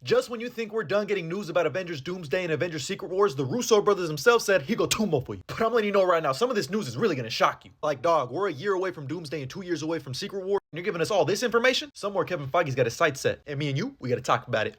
Just when you think we're done getting news about Avengers Doomsday and Avengers Secret Wars, the Russo brothers themselves said, "He got two more for you." But I'm letting you know right now, some of this news is really gonna shock you. Like, dog, we're a year away from Doomsday and 2 years away from Secret Wars, and you're giving us all this information? Somewhere Kevin Feige's got his sights set, and me and you, we gotta talk about it.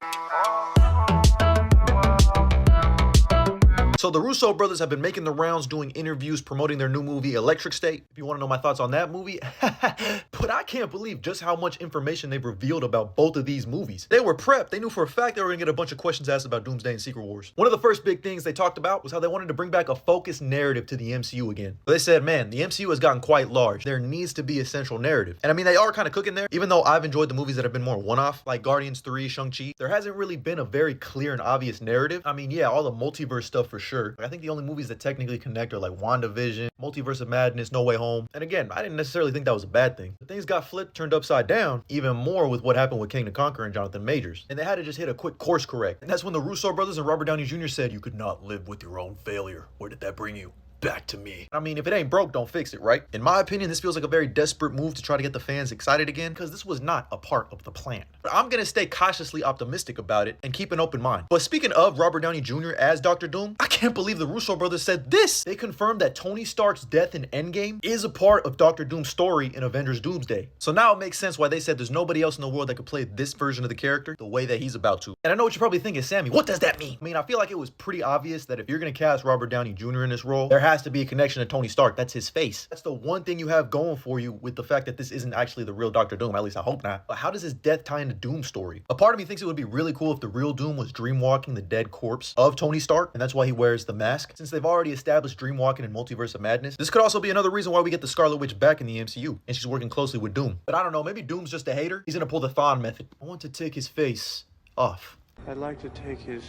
So the Russo brothers have been making the rounds, doing interviews, promoting their new movie, Electric State. If you want to know my thoughts on that movie, but I can't believe just how much information they've revealed about both of these movies. They were prepped. They knew for a fact they were going to get a bunch of questions asked about Doomsday and Secret Wars. One of the first big things they talked about was how they wanted to bring back a focused narrative to the MCU again. They said, man, the MCU has gotten quite large. There needs to be a central narrative. And I mean, they are kind of cooking there. Even though I've enjoyed the movies that have been more one-off, like Guardians 3, Shang-Chi, there hasn't really been a very clear and obvious narrative. I mean, yeah, all the multiverse stuff for sure. I think the only movies that technically connect are like WandaVision, Multiverse of Madness, No Way Home. And again, I didn't necessarily think that was a bad thing. But things got flipped, turned upside down, even more with what happened with King the Conqueror and Jonathan Majors. And they had to just hit a quick course correct. And that's when the Russo brothers and Robert Downey Jr. said, "You could not live with your own failure. Where did that bring you? Back to me." I mean, if it ain't broke, don't fix it, right? In my opinion, this feels like a very desperate move to try to get the fans excited again, because this was not a part of the plan. But I'm gonna stay cautiously optimistic about it and keep an open mind. But speaking of Robert Downey Jr. as Dr. Doom, I can't believe the Russo brothers said this. They confirmed that Tony Stark's death in Endgame is a part of Dr. Doom's story in Avengers Doomsday. So now it makes sense why they said there's nobody else in the world that could play this version of the character the way that he's about to. And I know what you're probably thinking, Sammy, what does that mean? I mean, I feel like it was pretty obvious that if you're gonna cast Robert Downey Jr. in this role, there has to be a connection to Tony Stark. That's his face. That's the one thing you have going for you with the fact that this isn't actually the real Dr. Doom. At least I hope not. But how does his death tie into Doom's story? A part of me thinks it would be really cool if the real Doom was dreamwalking the dead corpse of Tony Stark, and that's why he wears the mask. Since they've already established dreamwalking in Multiverse of Madness, this could also be another reason why we get the Scarlet Witch back in the MCU, and she's working closely with Doom. But I don't know, maybe Doom's just a hater. He's gonna pull the Thawne method. I want to take his face off. I'd like to take his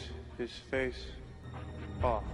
face off.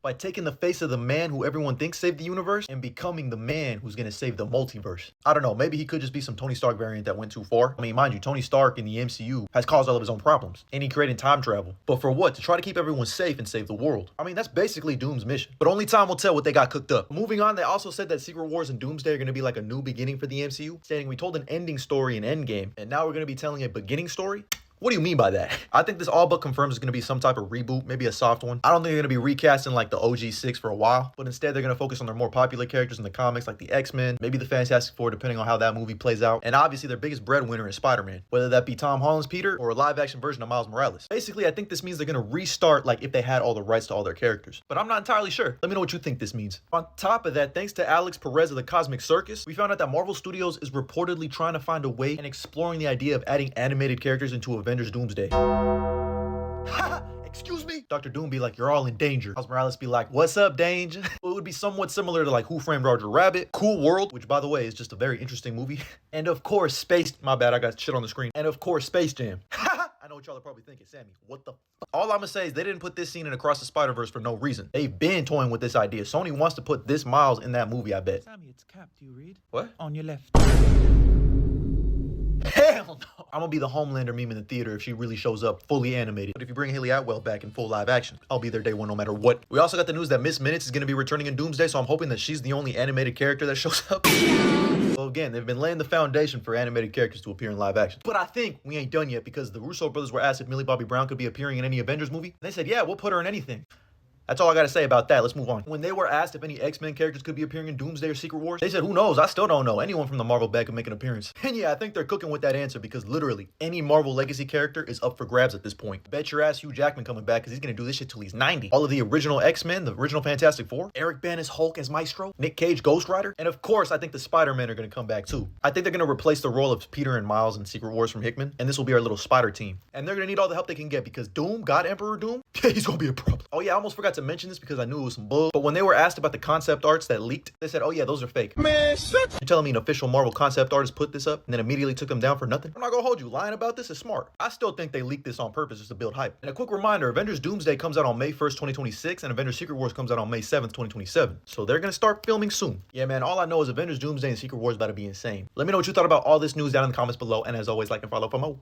By taking the face of the man who everyone thinks saved the universe and becoming the man who's gonna save the multiverse. I don't know, maybe he could just be some Tony Stark variant that went too far. I mean, mind you, Tony Stark in the MCU has caused all of his own problems, and he created time travel. But for what? To try to keep everyone safe and save the world. I mean, that's basically Doom's mission. But only time will tell what they got cooked up. Moving on, they also said that Secret Wars and Doomsday are gonna be like a new beginning for the MCU, stating we told an ending story in Endgame, and now we're gonna be telling a beginning story? What do you mean by that? I think this all but confirms it's going to be some type of reboot, maybe a soft one. I don't think they're going to be recasting like the OG6 for a while, but instead they're going to focus on their more popular characters in the comics like the X-Men, maybe the Fantastic Four, depending on how that movie plays out. And obviously their biggest breadwinner is Spider-Man, whether that be Tom Holland's Peter or a live-action version of Miles Morales. Basically, I think this means they're going to restart like if they had all the rights to all their characters. But I'm not entirely sure. Let me know what you think this means. On top of that, thanks to Alex Perez of the Cosmic Circus, we found out that Marvel Studios is reportedly trying to find a way and exploring the idea of adding animated characters into Avengers Doomsday. Excuse me? Dr. Doom be like, "You're all in danger." Miles Morales be like, "What's up, danger?" Well, it would be somewhat similar to like Who Framed Roger Rabbit, Cool World, which by the way is just a very interesting movie, and of course my bad, I got shit on the screen, and of course Space Jam. I know what y'all are probably thinking, Sammy, what the fuck? All I'm gonna say is they didn't put this scene in Across the Spider-Verse for no reason. They've been toying with this idea. Sony wants to put this Miles in that movie, I bet. Sammy, it's capped. Do you read? What? On your left. Hell no. I'm gonna be the Homelander meme in the theater if she really shows up fully animated. But if you bring Haley Atwell back in full live action, I'll be there day one no matter what. We also got the news that Miss Minutes is gonna be returning in Doomsday, so I'm hoping that she's the only animated character that shows up. Well, again, they've been laying the foundation for animated characters to appear in live action. But I think we ain't done yet, because the Russo brothers were asked if Millie Bobby Brown could be appearing in any Avengers movie. And they said, yeah, we'll put her in anything. That's all I gotta say about that. Let's move on. When they were asked if any X-Men characters could be appearing in Doomsday or Secret Wars, they said, who knows? I still don't know. Anyone from the Marvel bag could make an appearance. And yeah, I think they're cooking with that answer, because literally any Marvel legacy character is up for grabs at this point. Bet your ass Hugh Jackman coming back, because he's gonna do this shit till he's 90. All of the original X-Men, the original Fantastic Four, Eric Bana's Hulk as Maestro, Nick Cage Ghost Rider, and of course I think the Spider-Men are gonna come back too. I think they're gonna replace the role of Peter and Miles in Secret Wars from Hickman, and this will be our little spider team. And they're gonna need all the help they can get, because Doom, God Emperor Doom, he's gonna be a problem. Oh yeah, I almost forgot to mention this because I knew it was some bull. But when they were asked about the concept arts that leaked, they said, oh yeah, those are fake. Man, shut. You're telling me an official Marvel concept artist put this up and then immediately took them down for nothing? I'm not gonna hold you. Lying about this is smart. I still think they leaked this on purpose just to build hype. And a quick reminder, Avengers Doomsday comes out on May 1st, 2026, and Avengers Secret Wars comes out on May 7th, 2027. So they're gonna start filming soon. Yeah, man, all I know is Avengers Doomsday and Secret Wars about to be insane. Let me know what you thought about all this news down in the comments below, and as always, like and follow for more.